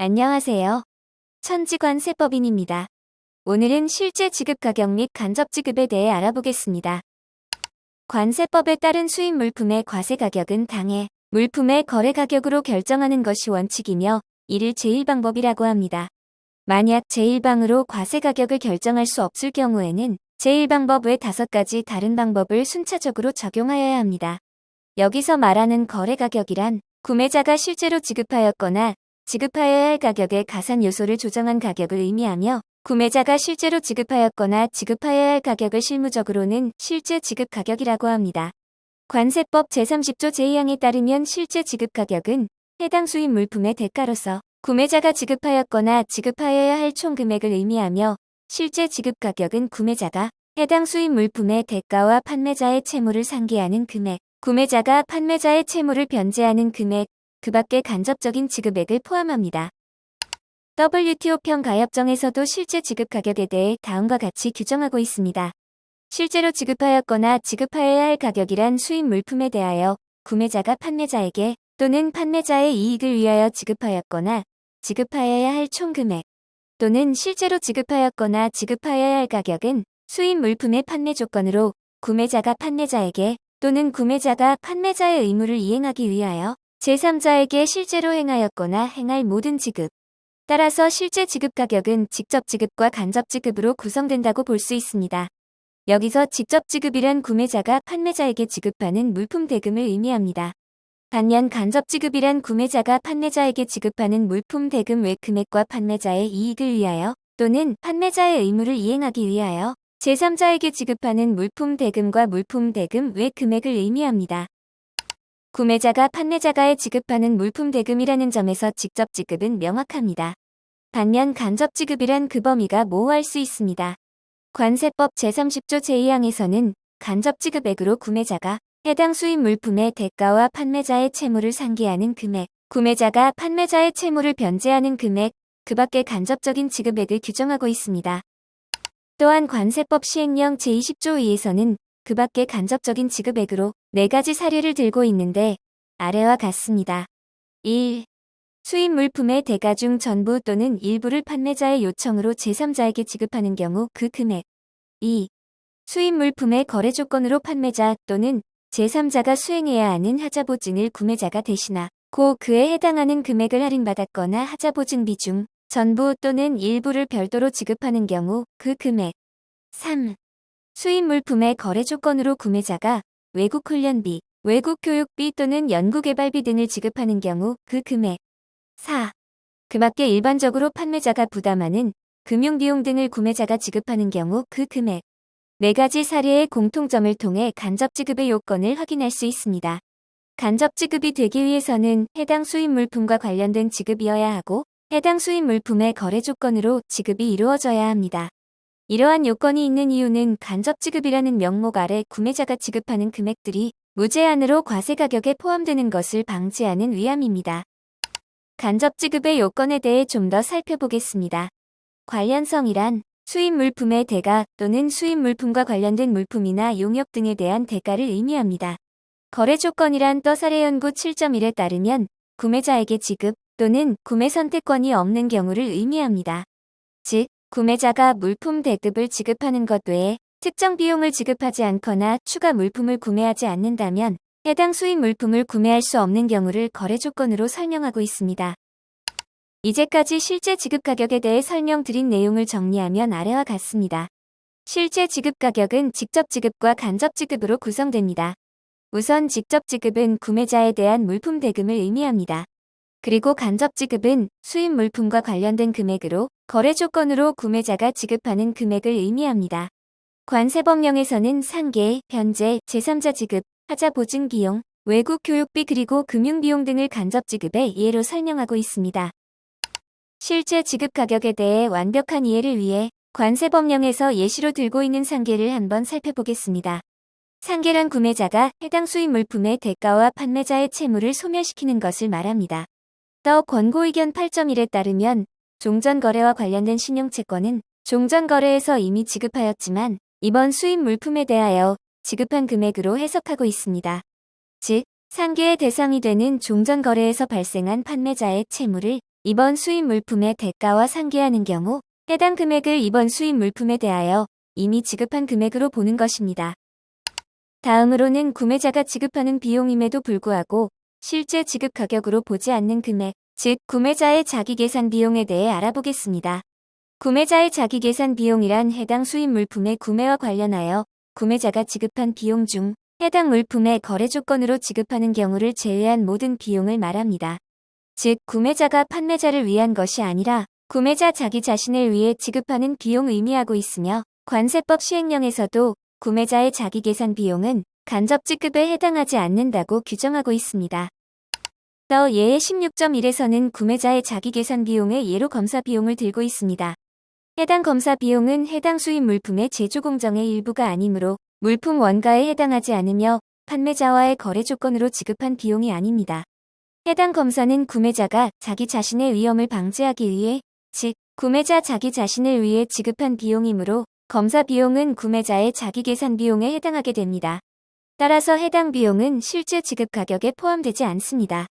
안녕하세요. 천지관세법인입니다. 오늘은 실제 지급 가격 및 간접 지급에 대해 알아보겠습니다. 관세법에 따른 수입 물품의 과세 가격은 당해 물품의 거래 가격으로 결정하는 것이 원칙이며 이를 제1방법이라고 합니다. 만약 제1방으로 과세 가격을 결정할 수 없을 경우에는 제1방법 외 5가지 다른 방법을 순차적으로 적용하여야 합니다. 여기서 말하는 거래 가격이란 구매자가 실제로 지급하였거나 지급하여야 할 가격의 가산 요소를 조정한 가격을 의미하며 구매자가 실제로 지급하였거나 지급하여야 할 가격을 실무적으로는 실제 지급 가격이라고 합니다. 관세법 제30조 제2항에 따르면 실제 지급 가격은 해당 수입 물품의 대가로서 구매자가 지급하였거나 지급하여야 할 총 금액을 의미하며 실제 지급 가격은 구매자가 해당 수입 물품의 대가와 판매자의 채무를 상계하는 금액, 구매자가 판매자의 채무를 변제하는 금액, 그 밖의 간접적인 지급액을 포함합니다. WTO편 가협정에서도 실제 지급 가격에 대해 다음과 같이 규정하고 있습니다. 실제로 지급하였거나 지급하여야 할 가격이란 수입 물품에 대하여 구매자가 판매자에게 또는 판매자의 이익을 위하여 지급하였거나 지급하여야 할 총 금액 또는 실제로 지급하였거나 지급하여야 할 가격은 수입 물품의 판매 조건으로 구매자가 판매자에게 또는 구매자가 판매자의 의무를 이행하기 위하여 제3자에게 실제로 행하였거나 행할 모든 지급. 따라서 실제 지급 가격은 직접 지급과 간접 지급으로 구성된다고 볼 수 있습니다. 여기서 직접 지급이란 구매자가 판매자에게 지급하는 물품 대금을 의미합니다. 반면 간접 지급이란 구매자가 판매자에게 지급하는 물품 대금 외 금액과 판매자의 이익을 위하여 또는 판매자의 의무를 이행하기 위하여 제3자에게 지급하는 물품 대금과 물품 대금 외 금액을 의미합니다. 구매자가 판매자가에 지급하는 물품 대금이라는 점에서 직접 지급은 명확합니다. 반면 간접 지급이란 그 범위가 모호할 수 있습니다. 관세법 제30조 제2항에서는 간접 지급액으로 구매자가 해당 수입 물품의 대가와 판매자의 채무를 상계하는 금액, 구매자가 판매자의 채무를 변제하는 금액, 그 밖의 간접적인 지급액을 규정하고 있습니다. 또한 관세법 시행령 제20조 2에서는 그 밖의 간접적인 지급액으로 4가지 사례를 들고 있는데 아래와 같습니다. 1. 수입 물품의 대가 중 전부 또는 일부를 판매자의 요청으로 제3자에게 지급하는 경우 그 금액. 2. 수입 물품의 거래 조건으로 판매자 또는 제3자가 수행해야 하는 하자보증을 구매자가 대신하고 그에 해당하는 금액을 할인받았거나 하자보증비 중 전부 또는 일부를 별도로 지급하는 경우 그 금액. 3. 수입 물품의 거래 조건으로 구매자가 외국 훈련비, 외국 교육비 또는 연구개발비 등을 지급하는 경우 그 금액. 4. 그 밖에 일반적으로 판매자가 부담하는 금융비용 등을 구매자가 지급하는 경우 그 금액. 4가지 사례의 공통점을 통해 간접지급의 요건을 확인할 수 있습니다. 간접지급이 되기 위해서는 해당 수입 물품과 관련된 지급이어야 하고 해당 수입 물품의 거래 조건으로 지급이 이루어져야 합니다. 이러한 요건이 있는 이유는 간접지급이라는 명목 아래 구매자가 지급하는 금액들이 무제한으로 과세 가격에 포함되는 것을 방지하는 위함입니다. 간접지급의 요건에 대해 좀 더 살펴보겠습니다. 관련성이란 수입 물품의 대가 또는 수입 물품과 관련된 물품이나 용역 등에 대한 대가를 의미합니다. 거래 조건이란 떠사례연구 7.1에 따르면 구매자에게 지급 또는 구매 선택권이 없는 경우를 의미합니다. 즉, 구매자가 물품 대급을 지급하는 것 외에 특정 비용을 지급하지 않거나 추가 물품을 구매하지 않는다면 해당 수입 물품을 구매할 수 없는 경우를 거래 조건으로 설명하고 있습니다. 이제까지 실제 지급 가격에 대해 설명드린 내용을 정리하면 아래와 같습니다. 실제 지급 가격은 직접 지급과 간접 지급으로 구성됩니다. 우선 직접 지급은 구매자에 대한 물품 대금을 의미합니다. 그리고 간접 지급은 수입 물품과 관련된 금액으로 거래 조건으로 구매자가 지급하는 금액을 의미합니다. 관세법령에서는 상계, 변제, 제3자 지급, 하자 보증 비용, 외국 교육비 그리고 금융비용 등을 간접 지급의 예로 설명하고 있습니다. 실제 지급 가격에 대해 완벽한 이해를 위해 관세법령에서 예시로 들고 있는 상계를 한번 살펴보겠습니다. 상계란 구매자가 해당 수입 물품의 대가와 판매자의 채무를 소멸시키는 것을 말합니다. 더 권고의견 8.1에 따르면 종전거래와 관련된 신용채권은 종전거래에서 이미 지급하였지만 이번 수입 물품에 대하여 지급한 금액으로 해석하고 있습니다. 즉, 상계의 대상이 되는 종전거래에서 발생한 판매자의 채무를 이번 수입 물품의 대가와 상계하는 경우 해당 금액을 이번 수입 물품에 대하여 이미 지급한 금액으로 보는 것입니다. 다음으로는 구매자가 지급하는 비용임에도 불구하고 실제 지급 가격으로 보지 않는 금액, 즉 구매자의 자기계산 비용에 대해 알아보겠습니다. 구매자의 자기계산 비용이란 해당 수입 물품의 구매와 관련하여 구매자가 지급한 비용 중 해당 물품의 거래 조건으로 지급하는 경우를 제외한 모든 비용을 말합니다. 즉 구매자가 판매자를 위한 것이 아니라 구매자 자기 자신을 위해 지급하는 비용을 의미하고 있으며 관세법 시행령에서도 구매자의 자기계산 비용은 간접지급에 해당하지 않는다고 규정하고 있습니다. 더 예의 16.1에서는 구매자의 자기계산 비용의 예로 검사 비용을 들고 있습니다. 해당 검사 비용은 해당 수입 물품의 제조 공정의 일부가 아니므로 물품 원가에 해당하지 않으며 판매자와의 거래 조건으로 지급한 비용이 아닙니다. 해당 검사는 구매자가 자기 자신의 위험을 방지하기 위해, 즉 구매자 자기 자신을 위해 지급한 비용이므로 검사 비용은 구매자의 자기계산 비용에 해당하게 됩니다. 따라서 해당 비용은 실제 지급 가격에 포함되지 않습니다.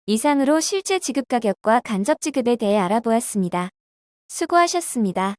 이상으로 실제 지급 가격과 간접 지급에 대해 알아보았습니다. 수고하셨습니다.